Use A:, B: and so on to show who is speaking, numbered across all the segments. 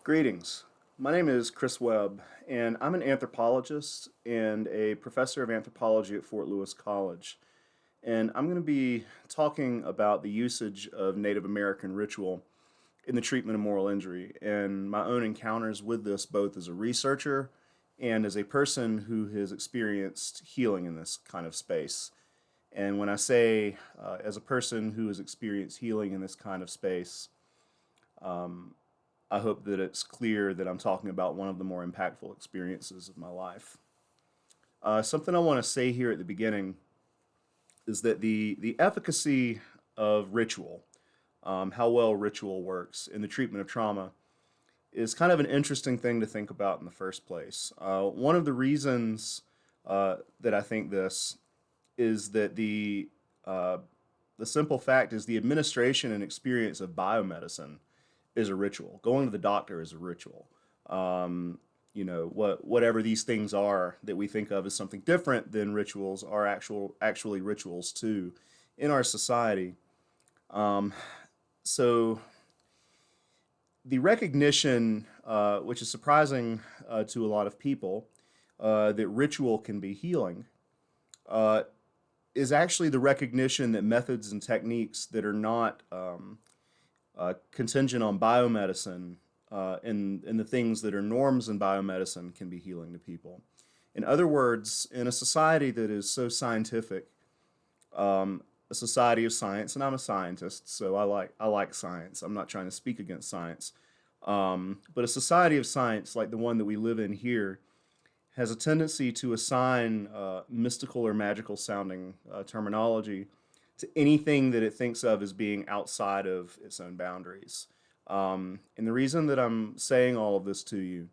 A: Greetings. My name is Chris Webb, and I'm an anthropologist and a professor of anthropology at Fort Lewis College. And I'm going to be talking about the usage of Native American ritual in the treatment of moral injury and my own encounters with this both as a researcher and as a person who has experienced healing in this kind of space. And when I say as a person who has experienced healing in this kind of space, I hope that it's clear that I'm talking about one of the more impactful experiences of my life. Something I want to say here at the beginning is that the efficacy of ritual, how well ritual works in the treatment of trauma, is kind of an interesting thing to think about in the first place. One of the reasons that I think this is that the simple fact is the administration and experience of biomedicine is a ritual. Going to the doctor is a ritual. Whatever these things are that we think of as something different than rituals are actually rituals too in our society. Um, so the recognition, which is surprising to a lot of people, that ritual can be healing, uh, is actually the recognition that methods and techniques that are not contingent on biomedicine and the things that are norms in biomedicine can be healing to people. In other words, in a society that is so scientific, a society of science, and I'm a scientist, so I like science. I'm not trying to speak against science, but a society of science like the one that we live in here has a tendency to assign mystical or magical sounding terminology to anything that it thinks of as being outside of its own boundaries. And the reason that I'm saying all of this to you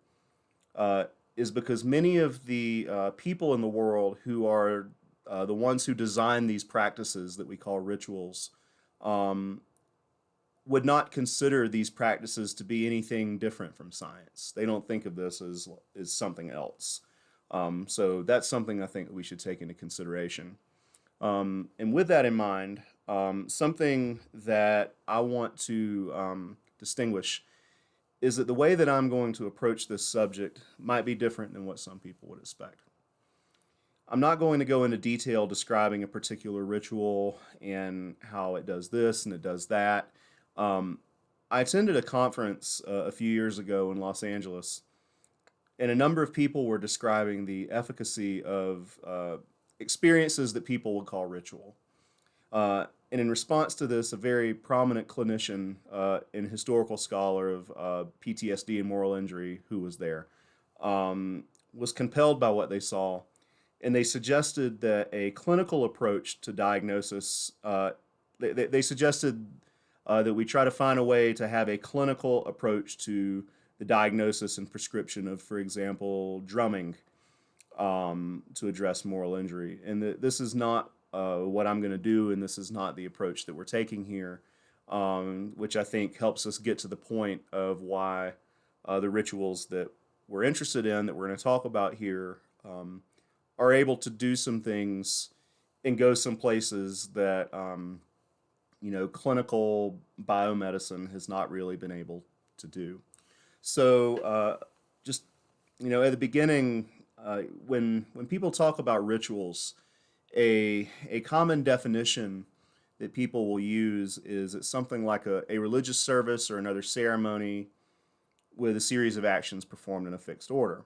A: uh, is because many of the people in the world who are the ones who design these practices that we call rituals um, would not consider these practices to be anything different from science. They don't think of this as something else. So that's something I think that we should take into consideration. And with that in mind, something that I want to distinguish is that the way that I'm going to approach this subject might be different than what some people would expect. I'm not going to go into detail describing a particular ritual and how it does this and it does that. Um, I attended a conference a few years ago in Los Angeles, and a number of people were describing the efficacy of experiences that people would call ritual. And in response to this, a very prominent clinician and historical scholar of PTSD and moral injury who was there was compelled by what they saw, and they suggested that a clinical approach to diagnosis, they suggested that we try to find a way to have a clinical approach to the diagnosis and prescription of, for example, drumming to address moral injury. And this is not what I'm going to do, and this is not the approach that we're taking here, which I think helps us get to the point of why the rituals that we're interested in, that we're going to talk about here, are able to do some things and go some places that clinical biomedicine has not really been able to do. So, just at the beginning, when people talk about rituals, a common definition that people will use is it's something like a religious service or another ceremony with a series of actions performed in a fixed order.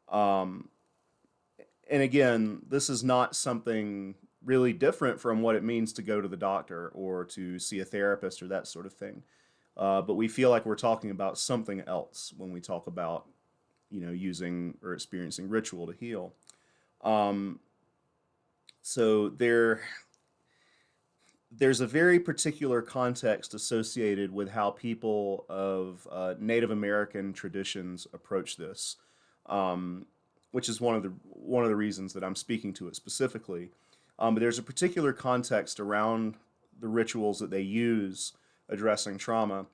A: Um, and again, this is not something really different from what it means to go to the doctor or to see a therapist or that sort of thing. But we feel like we're talking about something else when we talk about using or experiencing ritual to heal. Um, so there's a very particular context associated with how people of Native American traditions approach this, um, which is one of the reasons that I'm speaking to it specifically. But there's a particular context around the rituals that they use addressing trauma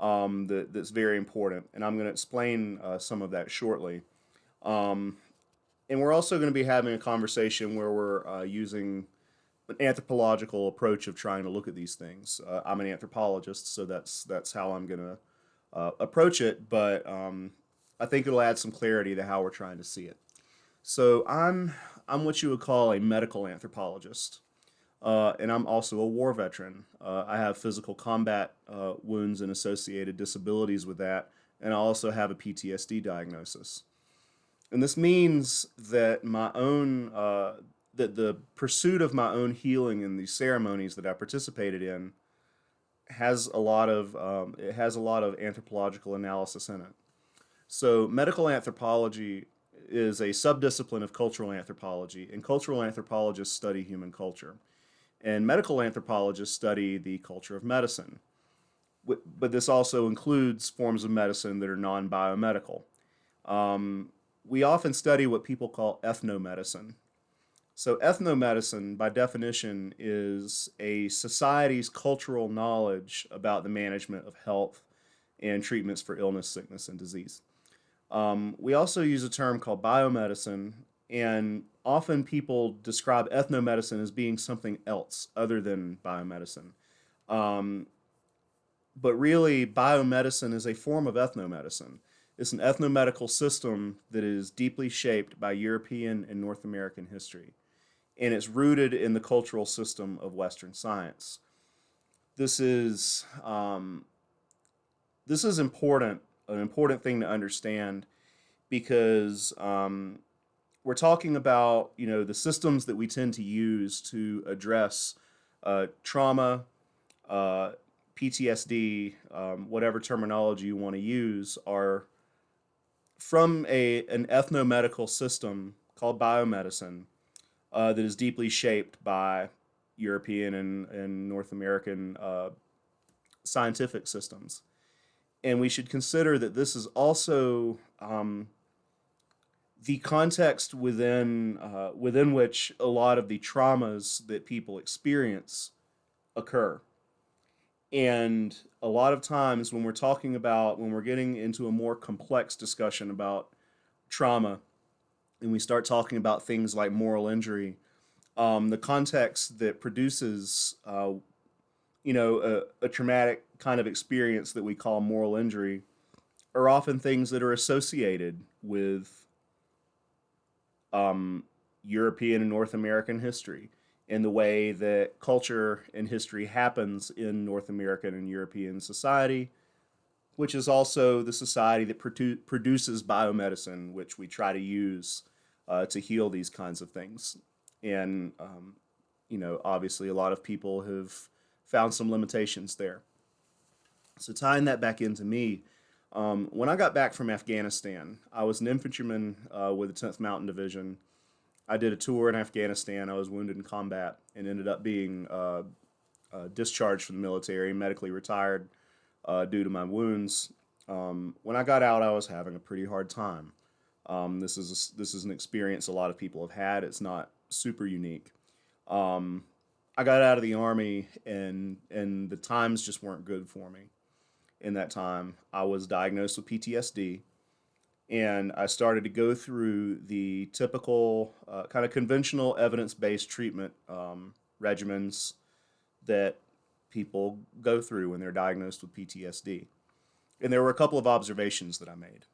A: that's very important, and I'm going to explain some of that shortly. Um, and we're also going to be having a conversation where we're using an anthropological approach of trying to look at these things. I'm an anthropologist, so that's how I'm going to approach it, but I think it'll add some clarity to how we're trying to see it. So I'm what you would call a medical anthropologist, and I'm also a war veteran. I have physical combat wounds and associated disabilities with that, and I also have a PTSD diagnosis. And this means that that the pursuit of my own healing in these ceremonies that I participated in has a lot of anthropological analysis in it. So medical anthropology is a subdiscipline of cultural anthropology, and cultural anthropologists study human culture, and medical anthropologists study the culture of medicine. But this also includes forms of medicine that are non-biomedical. Um, we often study what people call ethnomedicine. So, ethnomedicine, by definition, is a society's cultural knowledge about the management of health and treatments for illness, sickness, and disease. We also use a term called biomedicine, and often people describe ethnomedicine as being something else other than biomedicine. Um, but really, biomedicine is a form of ethnomedicine. It's an ethnomedical system that is deeply shaped by European and North American history, and it's rooted in the cultural system of Western science. This is um, this is important, an important thing to understand because we're talking about the systems that we tend to use to address trauma, uh, PTSD, whatever terminology you want to use, are from a an ethnomedical system called biomedicine that is deeply shaped by European and North American scientific systems. And we should consider that this is also the context within which a lot of the traumas that people experience occur. And a lot of times when we're getting into a more complex discussion about trauma, and we start talking about things like moral injury, the context that produces, a traumatic kind of experience that we call moral injury are often things that are associated with um, European and North American history and the way that culture and history happens in North American and European society, which is also the society that produces biomedicine, which we try to use to heal these kinds of things. And, obviously, a lot of people have found some limitations there. So, tying that back into me, when I got back from Afghanistan, I was an infantryman with the 10th Mountain Division. I did a tour in Afghanistan. I was wounded in combat and ended up being discharged from the military, medically retired due to my wounds. When I got out, I was having a pretty hard time. This is an experience a lot of people have had. It's not super unique. Um, I got out of the army, and the times just weren't good for me. In that time, I was diagnosed with PTSD, and I started to go through the typical kind of conventional evidence-based treatment regimens that people go through when they're diagnosed with PTSD. And there were a couple of observations that I made.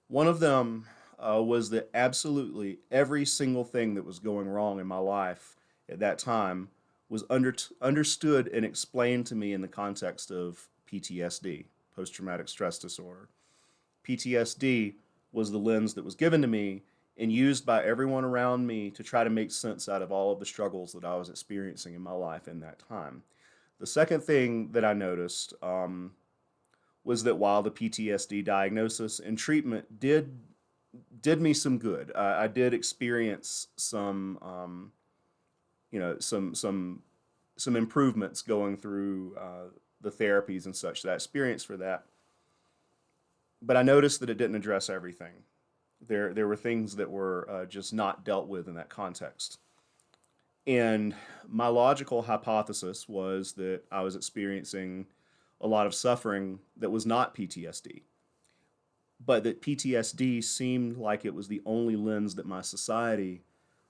A: One of them was that absolutely every single thing that was going wrong in my life at that time was understood and explained to me in the context of PTSD, post traumatic stress disorder. PTSD was the lens that was given to me and used by everyone around me to try to make sense out of all of the struggles that I was experiencing in my life in that time. The second thing that I noticed was that while the PTSD diagnosis and treatment did me some good, I did experience some improvements going through the therapies and such that I experienced for that. But I noticed that it didn't address everything. There were things that were just not dealt with in that context. And my logical hypothesis was that I was experiencing a lot of suffering that was not PTSD, but that PTSD seemed like it was the only lens that my society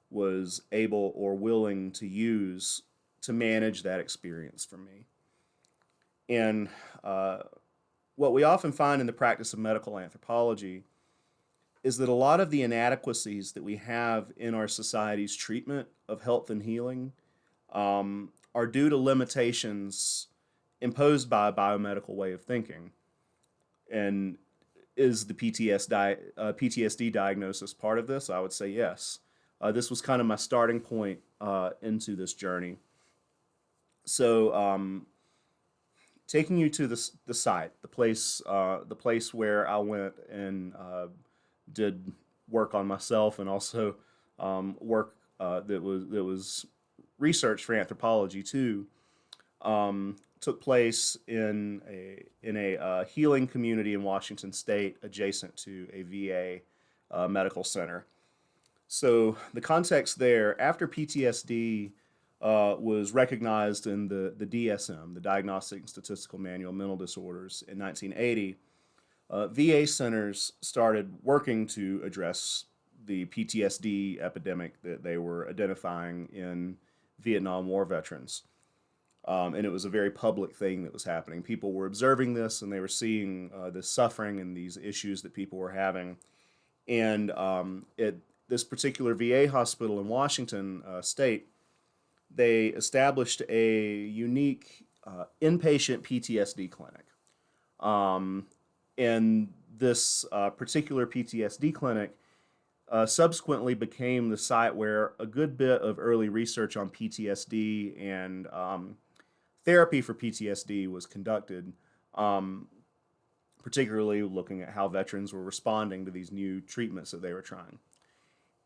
A: was able or willing to use to manage that experience for me. And what we often find in the practice of medical anthropology is that a lot of the inadequacies that we have in our society's treatment of health and healing are due to limitations imposed by a biomedical way of thinking. And is the PTSD diagnosis part of this? I would say yes. This was kind of my starting point into this journey. So, taking you to the site, the place where I went and did work on myself, and also work that was research for anthropology too. Took place in a healing community in Washington State, adjacent to a VA medical center. So the context there, after PTSD was recognized in the DSM, the Diagnostic and Statistical Manual of Mental Disorders, in 1980, VA centers started working to address the PTSD epidemic that they were identifying in Vietnam War veterans. And it was a very public thing that was happening. People were observing this, and they were seeing this suffering and these issues that people were having. And this particular VA hospital in Washington State, they established a unique inpatient PTSD clinic. And this particular PTSD clinic subsequently became the site where a good bit of early research on PTSD and therapy for PTSD was conducted, particularly looking at how veterans were responding to these new treatments that they were trying.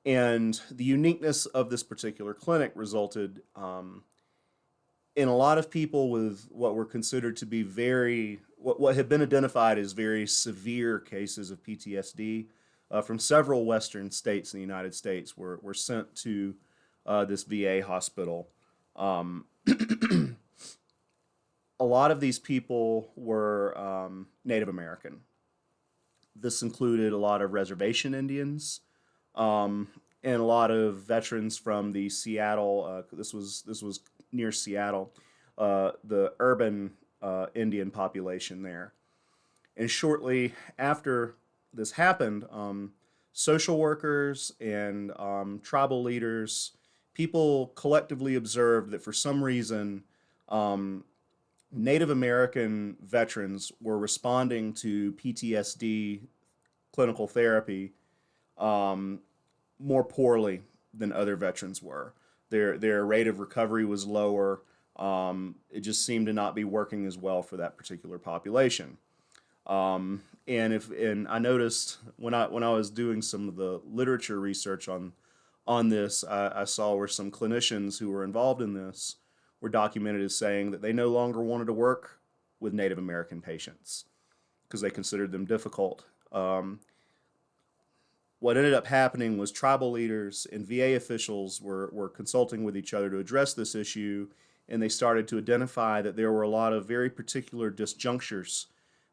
A: And the uniqueness of this particular clinic resulted in a lot of people with what were considered to be what had been identified as very severe cases of PTSD from several Western states in the United States were sent to this VA hospital. Um, a lot of these people were Native American. This included a lot of reservation Indians, and a lot of veterans from the Seattle. This was near Seattle, the urban Indian population there. And shortly after this happened, social workers and tribal leaders, people collectively observed that for some reason, Native American veterans were responding to PTSD clinical therapy more poorly than other veterans were. Their rate of recovery was lower. It just seemed to not be working as well for that particular population. And I noticed when I was doing some of the literature research on this, I saw where some clinicians who were involved in this were documented as saying that they no longer wanted to work with Native American patients because they considered them difficult. What ended up happening was tribal leaders and VA officials were consulting with each other to address this issue, and they started to identify that there were a lot of very particular disjunctures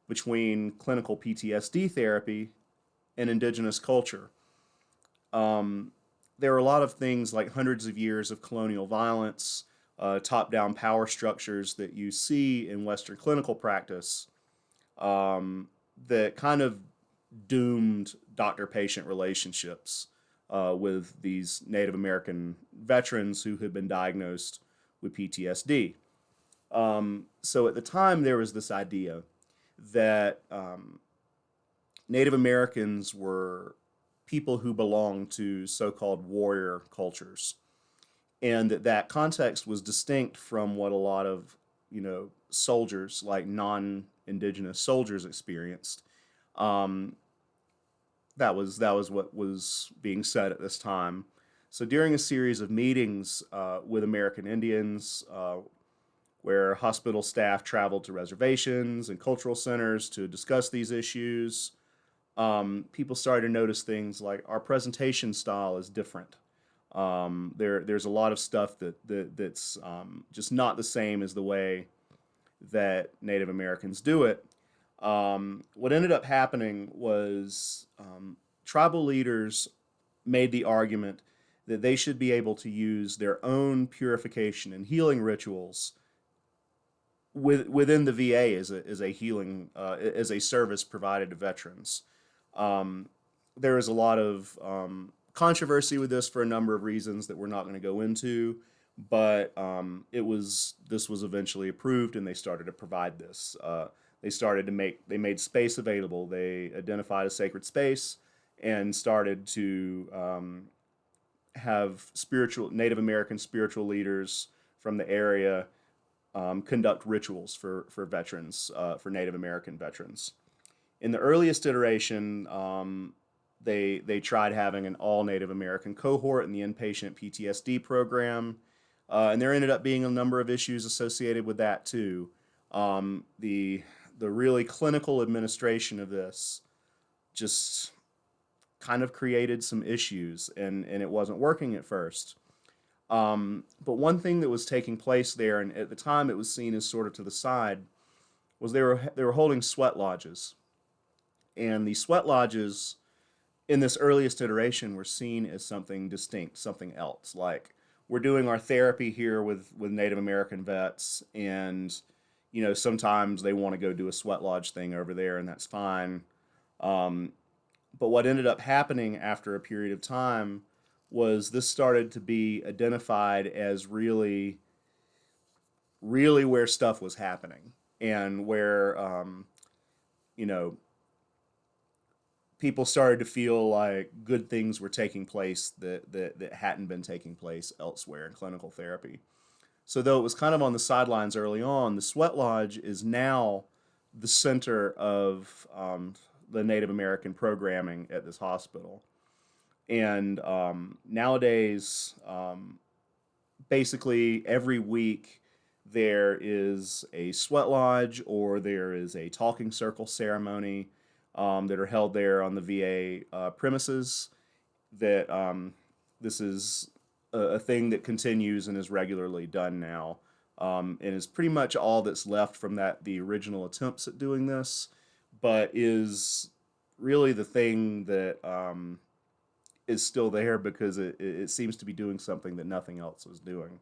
A: between clinical PTSD therapy and indigenous culture. There were a lot of things like hundreds of years of colonial violence, top-down power structures that you see in Western clinical practice that kind of doomed doctor-patient relationships with these Native American veterans who had been diagnosed with PTSD. So at the time, there was this idea that Native Americans were people who belonged to so-called warrior cultures, and that context was distinct from what a lot of soldiers, like non-indigenous soldiers, experienced. That was what was being said at this time. So during a series of meetings with American Indians, where hospital staff traveled to reservations and cultural centers to discuss these issues, people started to notice things like our presentation style is different. There's a lot of stuff that's just not the same as the way that Native Americans do it. What ended up happening was tribal leaders made the argument that they should be able to use their own purification and healing rituals within the VA is a healing is a service provided to veterans. Um, there is a lot of controversy with this for a number of reasons that we're not going to go into, but this was eventually approved, and they started to provide this. They made space available. They identified a sacred space and started to have spiritual Native American spiritual leaders from the area conduct rituals for veterans, for Native American veterans. In the earliest iteration, they tried having an all Native American cohort in the inpatient PTSD program, and there ended up being a number of issues associated with that too. The really clinical administration of this just kind of created some issues, and it wasn't working at first. But one thing that was taking place there, and at the time it was seen as sort of to the side, was they were holding sweat lodges, and the sweat lodges in this earliest iteration were seen as something distinct, something else. Like, we're doing our therapy here with Native American vets, and sometimes they want to go do a sweat lodge thing over there, and that's fine. Um, but what ended up happening after a period of time was this started to be identified as really where stuff was happening, and where you know people started to feel like good things were taking place that hadn't been taking place elsewhere in clinical therapy. So though it was kind of on the sidelines early on, the Sweat Lodge is now the center of the Native American programming at this hospital. And nowadays, basically every week there is a sweat lodge or there is a talking circle ceremony that are held there on the VA premises. That this is a thing that continues and is regularly done now, and is pretty much all that's left from the original attempts at doing this, but is really the thing that is still there because it seems to be doing something that nothing else was doing.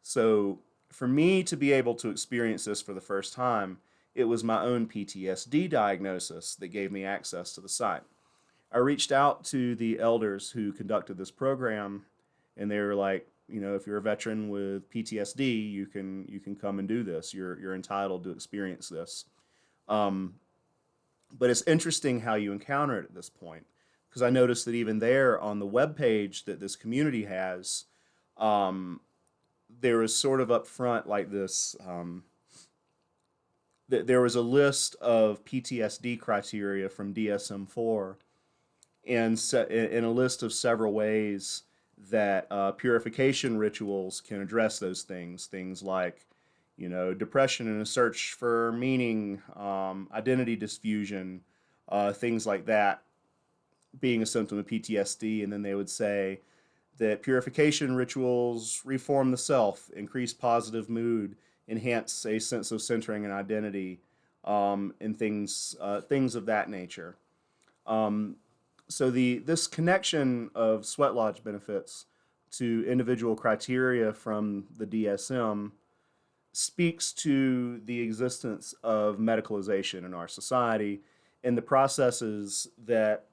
A: So for me to be able to experience this for the first time, it was my own PTSD diagnosis that gave me access to the site. I reached out to the elders who conducted this program, and they were like, if you're a veteran with PTSD, you can come and do this. You're entitled to experience this. Um, but it's interesting how you encounter it at this point, because I noticed that even there on the web page that this community has, um, there is sort of up front like this. There was a list of PTSD criteria from DSM-4, and a list of several ways that purification rituals can address those things. Things like, depression and a search for meaning, identity diffusion, things like that being a symptom of PTSD. And then they would say that purification rituals reform the self, increase positive mood, enhance a sense of centering and identity, and things of that nature. Um, so this connection of sweat lodge benefits to individual criteria from the DSM speaks to the existence of medicalization in our society and the processes that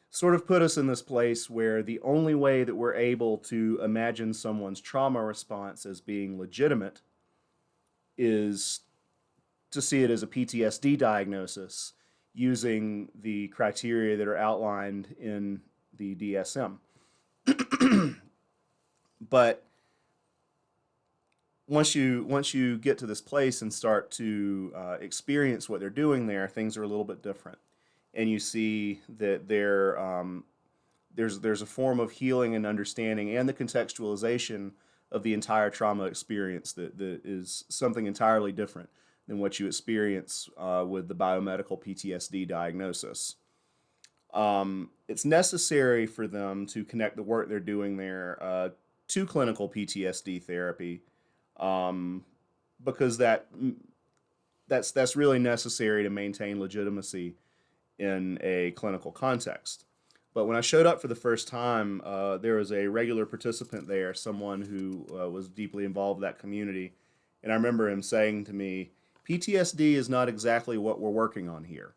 A: sort of put us in this place where the only way that we're able to imagine someone's trauma response as being legitimate is to see it as a PTSD diagnosis using the criteria that are outlined in the DSM. But once you get to this place and start to experience what they're doing there, things are a little bit different, and you see that there's a form of healing and understanding and the contextualization of the entire trauma experience that is something entirely different than what you experience with the biomedical PTSD diagnosis. It's necessary for them to connect the work they're doing there to clinical PTSD therapy, um, because that's really necessary to maintain legitimacy in a clinical context. But when I showed up for the first time, there was a regular participant there, someone who was deeply involved in that community, And I remember him saying to me, PTSD is not exactly what we're working on here.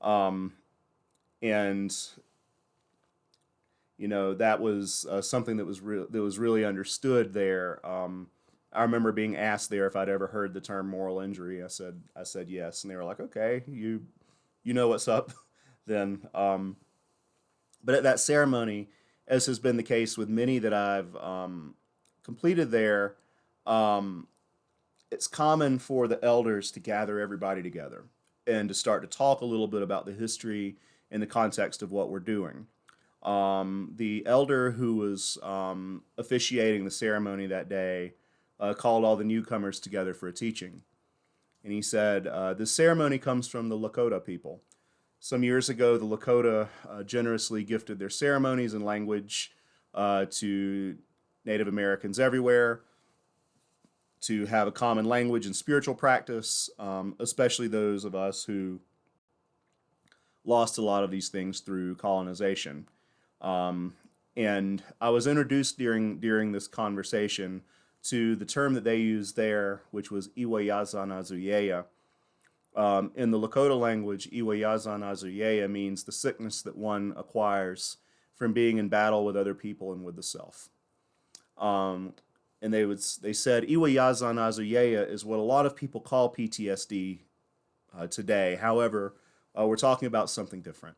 A: Um, and that was something that was really understood there. I remember being asked there if I'd ever heard the term moral injury. I said yes, and they were like, okay, you know what's up then. But at that ceremony, as has been the case with many that I've completed there, um, it's common for the elders to gather everybody together and to start to talk a little bit about the history and the context of what we're doing. The elder who was officiating the ceremony that day called all the newcomers together for a teaching. And he said, this ceremony comes from the Lakota people. Some years ago, the Lakota generously gifted their ceremonies and language to Native Americans everywhere to have a common language and spiritual practice, especially those of us who lost a lot of these things through colonization. Um, and I was introduced during this conversation to the term that they used there, which was Iwayazanazuyeya. In the Lakota language, Iwayazanazuyeya means the sickness that one acquires from being in battle with other people and with the self. Um, and they said Iwayazanazuyeya is what a lot of people call PTSD today. However, we're talking about something different.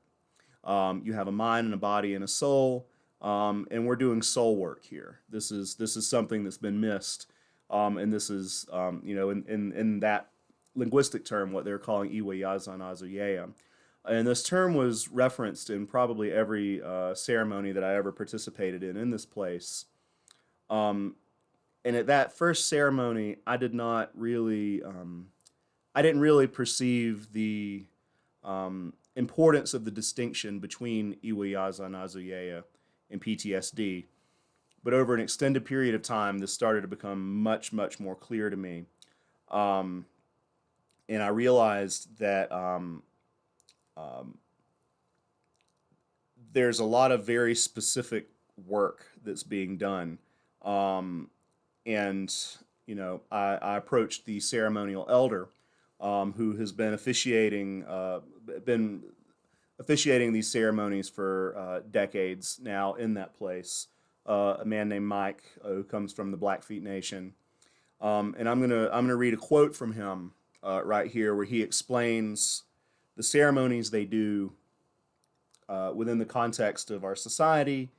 A: You have a mind and a body and a soul, and we're doing soul work here. This is something that's been missed, and this is in that linguistic term what they're calling Iwayazan Azuyeya. And this term was referenced in probably every ceremony that I ever participated in this place. Um, and at that first ceremony, I didn't really perceive the importance of the distinction between Iwayaza Nazuyeya and PTSD. But over an extended period of time, this started to become much, much more clear to me. Um, and I realized that there's a lot of very specific work that's being done. Um, and, I approached the ceremonial elder who has been officiating these ceremonies for decades now in that place. A man named Mike who comes from the Blackfeet Nation, and I'm gonna read a quote from him right here, where he explains the ceremonies they do within the context of our society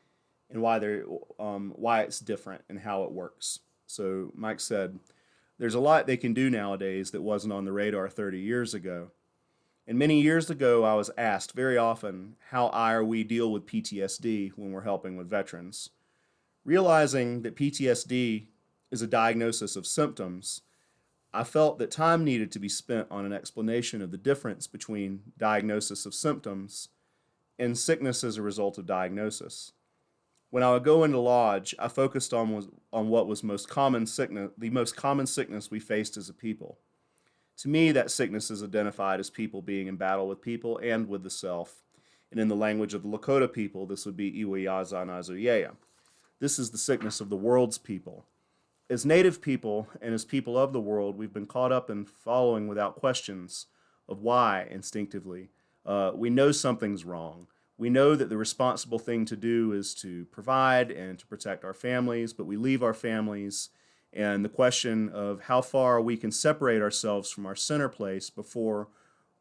A: and why it's different and how it works. So Mike said, "There's a lot they can do nowadays that wasn't on the radar 30 years ago. And many years ago, I was asked very often how I or we deal with PTSD when we're helping with veterans. Realizing that PTSD is a diagnosis of symptoms, I felt that time needed to be spent on an explanation of the difference between diagnosis of symptoms and sickness as a result of diagnosis. When I would go into lodge, I focused on what was the most common sickness we faced as a people. To me, that sickness is identified as people being in battle with people and with the self. And in the language of the Lakota people, this would be Iwayaza Nazuyeya. This is the sickness of the world's people. As native people and as people of the world, we've been caught up in following without questions of why instinctively. We know something's wrong. We know that the responsible thing to do is to provide and to protect our families, but we leave our families, and the question of how far we can separate ourselves from our center place before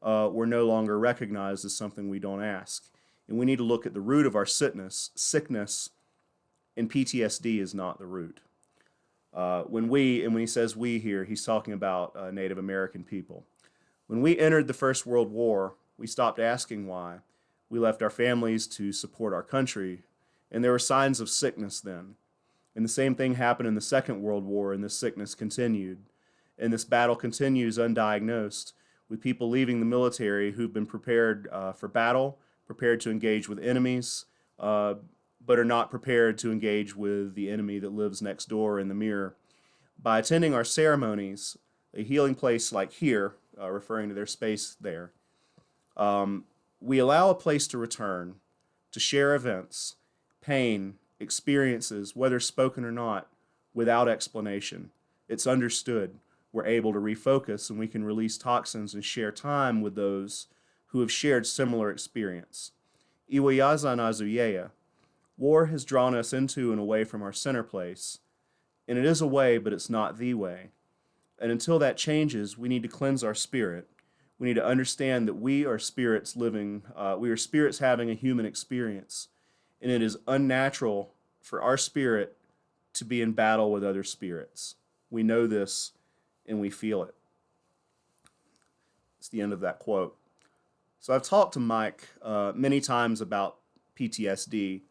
A: we're no longer recognized as something we don't ask. And we need to look at the root of our sickness, and PTSD is not the root. When he says we here, he's talking about Native American people. When we entered the First World War, we stopped asking why. We left our families to support our country, and there were signs of sickness then. And the same thing happened in the Second World War, and this sickness continued. And this battle continues undiagnosed, with people leaving the military who've been prepared for battle, prepared to engage with enemies, but are not prepared to engage with the enemy that lives next door in the mirror. By attending our ceremonies, a healing place like here, referring to their space there, we allow a place to return, to share events, pain, experiences, whether spoken or not, without explanation, it's understood. We're able to refocus and we can release toxins and share time with those who have shared similar experience. Iwayaza Nazuyeya, war has drawn us into and away from our center place, and it is a way, but it's not the way. And until that changes, we need to cleanse our spirit. We need to understand that we are spirits living, we are spirits having a human experience. And it is unnatural for our spirit to be in battle with other spirits. We know this and we feel it. It's the end of that quote. So I've talked to Mike many times about PTSD,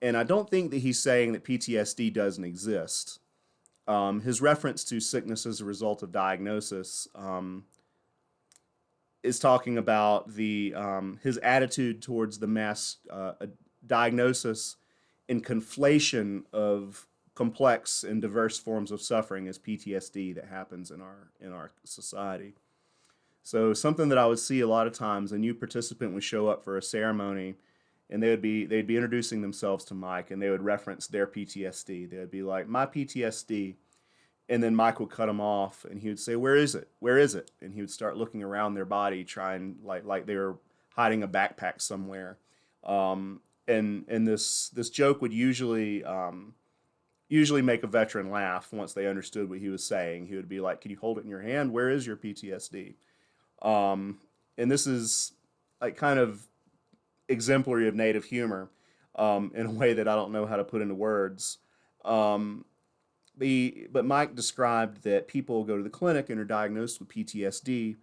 A: and I don't think that he's saying that PTSD doesn't exist. His reference to sickness as a result of diagnosis is talking about the his attitude towards the mass diagnosis and conflation of complex and diverse forms of suffering as PTSD that happens in our society. So something that I would see a lot of times, a new participant would show up for a ceremony, and they'd be introducing themselves to Mike, and they would reference their PTSD. They'd be like, "My PTSD," and then Mike would cut them off, and he would say, "Where is it? Where is it?" And he would start looking around their body, trying like they were hiding a backpack somewhere. And this joke would usually make a veteran laugh once they understood what he was saying. He would be like, "Can you hold it in your hand? Where is your PTSD?" And this is like kind of exemplary of native humor in a way that I don't know how to put into words. Um, but Mike described that people go to the clinic and are diagnosed with PTSD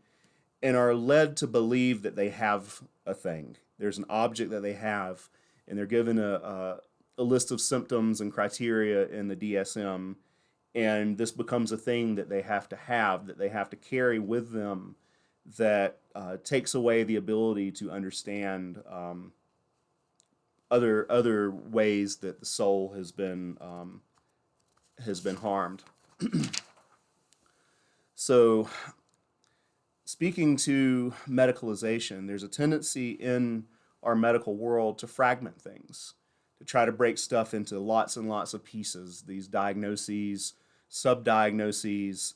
A: and are led to believe that they have a thing. There's an object that they have, and they're given a list of symptoms and criteria in the DSM, and this becomes a thing that they have to carry with them, that takes away the ability to understand other ways that the soul has been harmed. So, speaking to medicalization, there's a tendency in our medical world to fragment things, to try to break stuff into lots and lots of pieces, these diagnoses, subdiagnoses.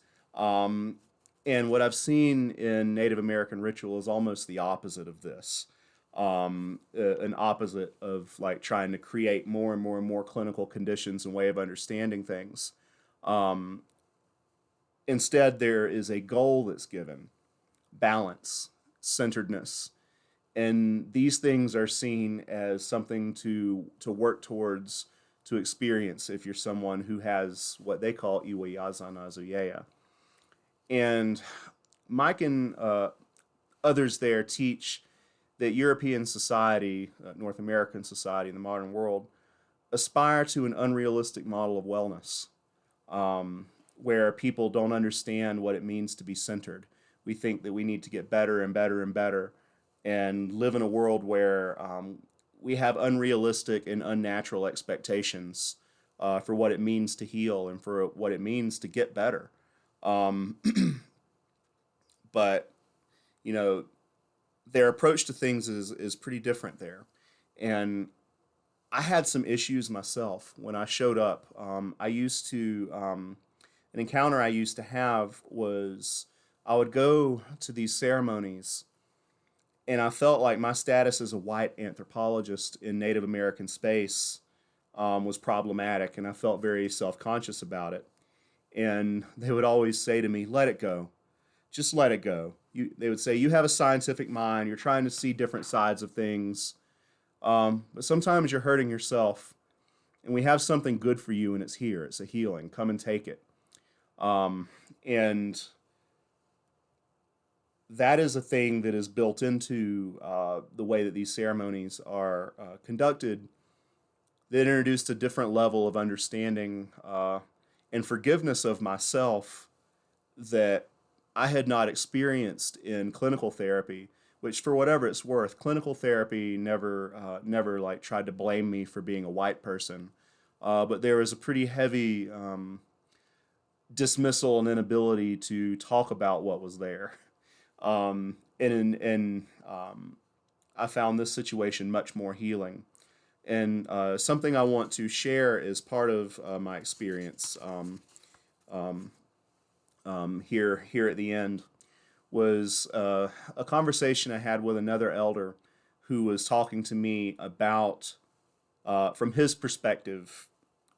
A: And what I've seen in Native American ritual is almost the opposite of this. An opposite of like trying to create more and more and more clinical conditions and way of understanding things. Um, Instead, there is a goal that's given: balance, centeredness, and these things are seen as something to work towards, to experience if you're someone who has what they call Iwayazana Zuyeya. And Mike and others there teach that European society, North American society, in the modern world, aspire to an unrealistic model of wellness, where people don't understand what it means to be centered. We think that we need to get better and better and better, and live in a world where we have unrealistic and unnatural expectations for what it means to heal and for what it means to get better. Um, but you know, their approach to things is pretty different there, and I had some issues myself when I showed up. I used to an encounter I used to have was I would go to these ceremonies, and I felt like my status as a white anthropologist in Native American space was problematic, and I felt very self conscious about it. And they would always say to me, "Let it go. Just let it go." They would say, "You have a scientific mind. You're trying to see different sides of things, but sometimes you're hurting yourself. And we have something good for you, and it's here. It's a healing. Come and take it." And that is a thing that is built into the way that these ceremonies are conducted. That introduced a different level of understanding and forgiveness of myself that I had not experienced in clinical therapy. Which, for whatever it's worth, clinical therapy never like tried to blame me for being a white person, but there was a pretty heavy dismissal and inability to talk about what was there. And I found this situation much more healing. And something I want to share as part of my experience here at the end was a conversation I had with another elder who was talking to me about, from his perspective,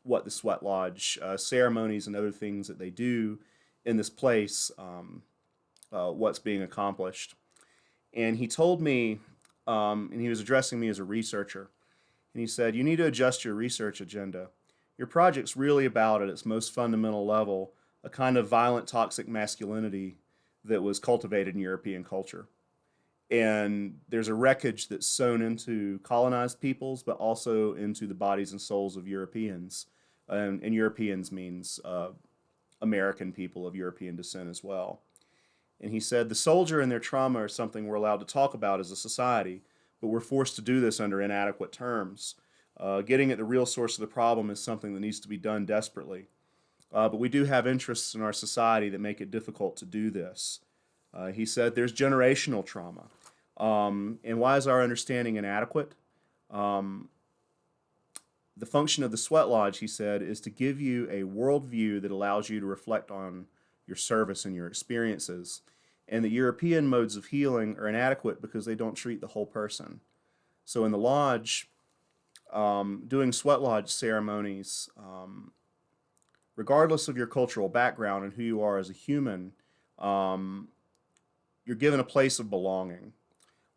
A: what the sweat lodge ceremonies and other things that they do in this place, what's being accomplished. And he told me, and he was addressing me as a researcher, and he said, "You need to adjust your research agenda. Your project's really about, at its most fundamental level, a kind of violent, toxic masculinity that was cultivated in European culture. And there's a wreckage that's sown into colonized peoples, but also into the bodies and souls of Europeans. And Europeans means American people of European descent as well." And he said, "The soldier and their trauma are something we're allowed to talk about as a society, but we're forced to do this under inadequate terms. Getting at the real source of the problem is something that needs to be done desperately. But we do have interests in our society that make it difficult to do this." He said, "There's generational trauma. And why is our understanding inadequate? Um, the function of the sweat lodge," he said, "is to give you a worldview that allows you to reflect on your service and your experiences. And the European modes of healing are inadequate because they don't treat the whole person. So in the lodge, doing sweat lodge ceremonies, regardless of your cultural background and who you are as a human, um, you're given a place of belonging.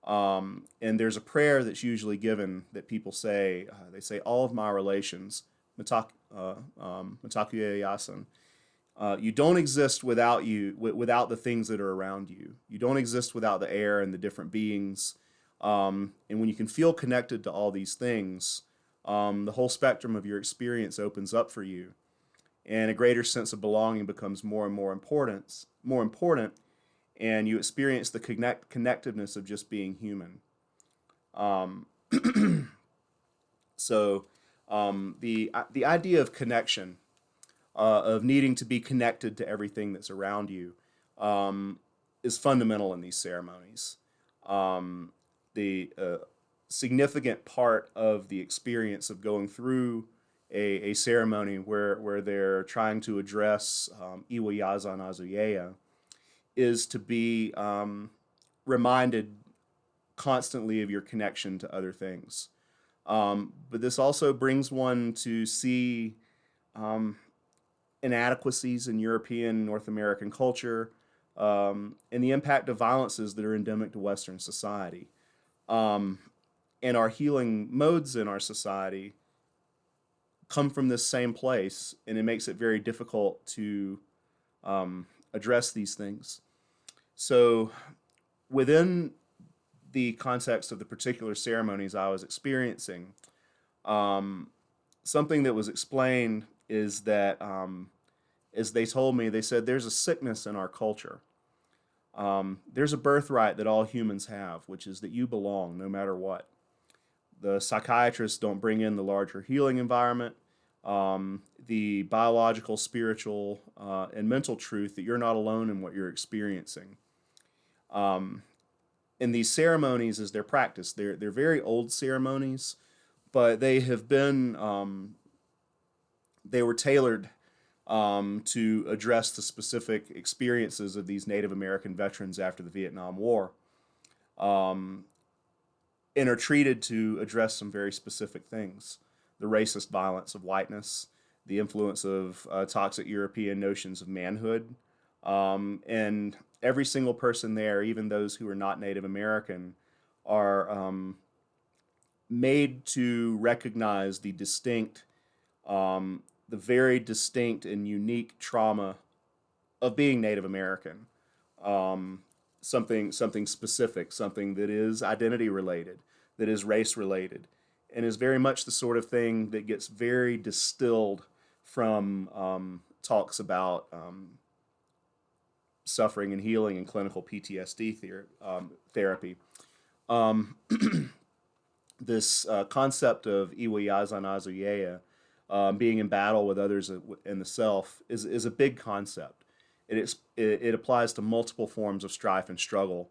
A: And there's a prayer that's usually given that people say. They say, "All of my relations, Mitakuye Yasin, you don't exist without without the things that are around you. You don't exist without the air and the different beings. And when you can feel connected to all these things, the whole spectrum of your experience opens up for you, and a greater sense of belonging becomes more and more important, and you experience the connectiveness of just being human." Um, so the idea of connection, of needing to be connected to everything that's around you, is fundamental in these ceremonies. The significant part of the experience of going through a ceremony where they're trying to address Iwa Yaza and Azuyeya is to be reminded constantly of your connection to other things. But this also brings one to see um, inadequacies in European, North American culture, and the impact of violences that are endemic to Western society. Um, and our healing modes in our society come from this same place, and it makes it very difficult to address these things. So, within the context of the particular ceremonies I was experiencing, um, something that was explained is that, as they told me, they said there's a sickness in our culture. There's a birthright that all humans have, which is that you belong no matter what. The psychiatrists don't bring in the larger healing environment, the biological, spiritual, and mental truth that you're not alone in what you're experiencing. Um, and these ceremonies, as they're practiced, they're very old ceremonies, but they have been they were tailored to address the specific experiences of these Native American veterans after the Vietnam War, um, and are treated to address some very specific things: the racist violence of whiteness, the influence of toxic European notions of manhood, and every single person there, even those who are not Native American, are made to recognize the very distinct and unique trauma of being Native American. Um, something specific, something that is identity related, that is race related, and is very much the sort of thing that gets very distilled from talks about suffering and healing and clinical PTSD therapy. Um, this concept of Iwa Yazan Azuyeya, being in battle with others in the self, is a big concept. It applies to multiple forms of strife and struggle,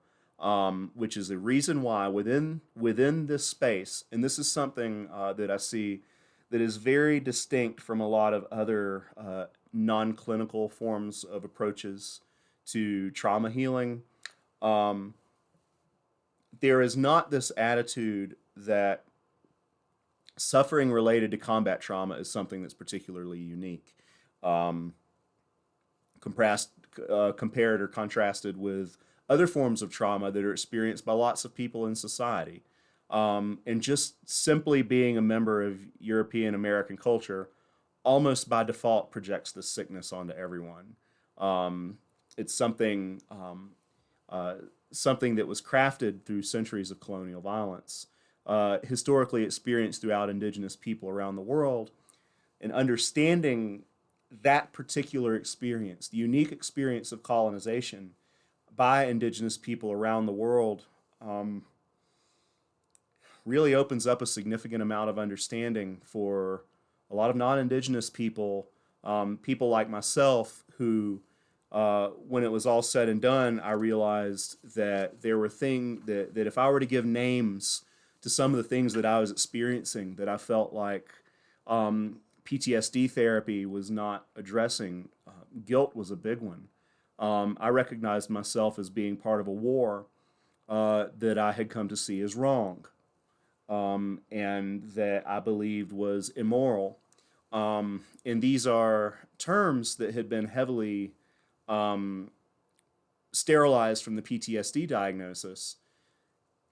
A: which is the reason why within this space, and this is something that I see that is very distinct from a lot of other non-clinical forms of approaches to trauma healing, um, there is not this attitude that suffering related to combat trauma is something that's particularly unique, um, compressed, compared or contrasted with other forms of trauma that are experienced by lots of people in society. And just simply being a member of European American culture almost by default projects the sickness onto everyone. Um, it's uh, something that was crafted through centuries of colonial violence, historically experienced throughout indigenous people around the world, and understanding that particular experience, the unique experience of colonization by indigenous people around the world, um, really opens up a significant amount of understanding for a lot of non-indigenous people, people like myself, who, when it was all said and done, I realized that there were things that if I were to give names to some of the things that I was experiencing, that I felt like PTSD therapy was not addressing. Guilt was a big one. I recognized myself as being part of a war that I had come to see as wrong, and that I believed was immoral. And these are terms that had been heavily um, sterilized from the PTSD diagnosis.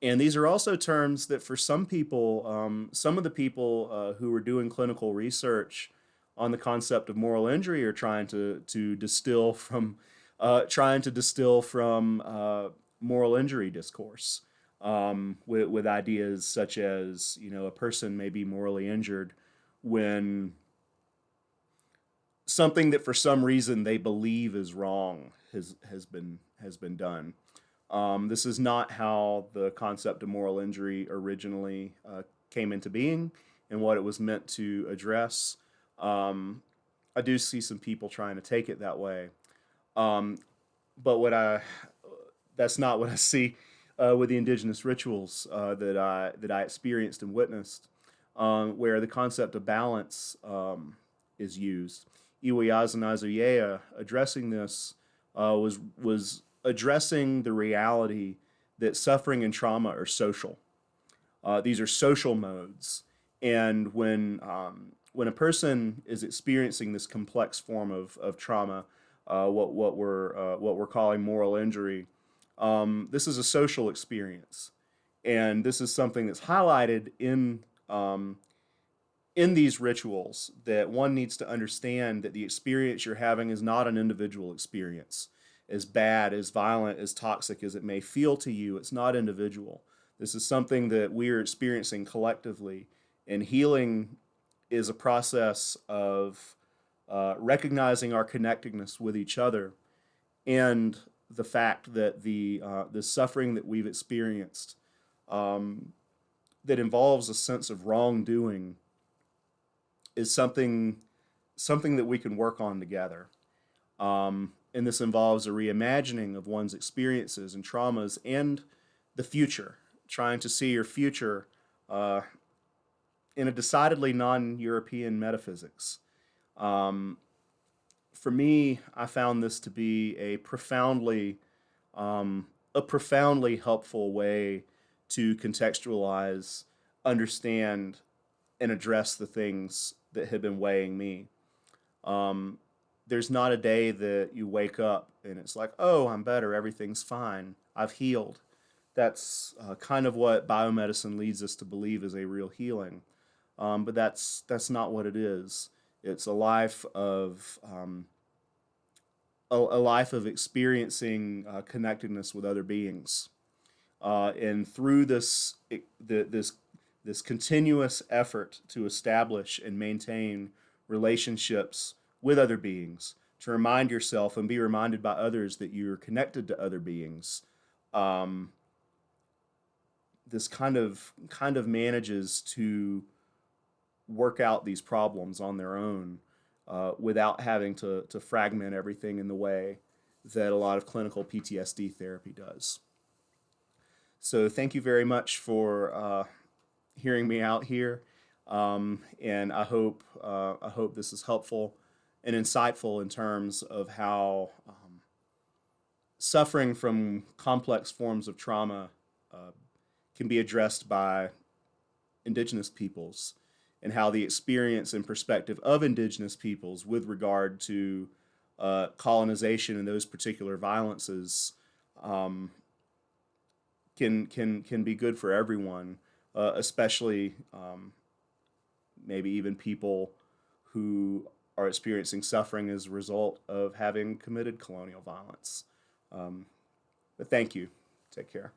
A: And these are also terms that, for some people, some of the people who were doing clinical research on the concept of moral injury are trying to distill from moral injury discourse, with ideas such as, a person may be morally injured when something that for some reason they believe is wrong has been done. This is not how the concept of moral injury originally came into being and what it was meant to address. Um, I do see some people trying to take it that way, um, but that's not what I see with the indigenous rituals that I experienced and witnessed, where the concept of balance is used. Iwayazanazoyea addressing this was addressing the reality that suffering and trauma are social. These are social modes, and when a person is experiencing this complex form of trauma, what we're calling moral injury, this is a social experience, and this is something that's highlighted in these rituals, that one needs to understand that the experience you're having is not an individual experience. As bad, as violent, as toxic as it may feel to you, it's not individual. This is something that we are experiencing collectively, and healing is a process of recognizing our connectedness with each other, and the fact that the suffering that we've experienced, um, that involves a sense of wrongdoing, is something that we can work on together. And this involves a reimagining of one's experiences and traumas and the future, trying to see your future uh, in a decidedly non-European metaphysics. Um, for me, I found this to be a profoundly helpful way to contextualize, understand, and address the things that had been weighing me. Um, there's not a day that you wake up and it's like, oh, I'm better, everything's fine, I've healed. That's kind of what biomedicine leads us to believe is a real healing, but that's not what it is. It's a life of experiencing connectedness with other beings, and through this continuous effort to establish and maintain relationships with other beings, to remind yourself and be reminded by others that you're connected to other beings. Um, this kind of manages to work out these problems on their own, without having to fragment everything in the way that a lot of clinical PTSD therapy does. So thank you very much for hearing me out here, and I hope this is helpful. and insightful in terms of how suffering from complex forms of trauma uh, can be addressed by Indigenous peoples, and how the experience and perspective of Indigenous peoples with regard to colonization and those particular violences um, can be good for everyone, especially maybe even people who are experiencing suffering as a result of having committed colonial violence. Um, but thank you. Take care.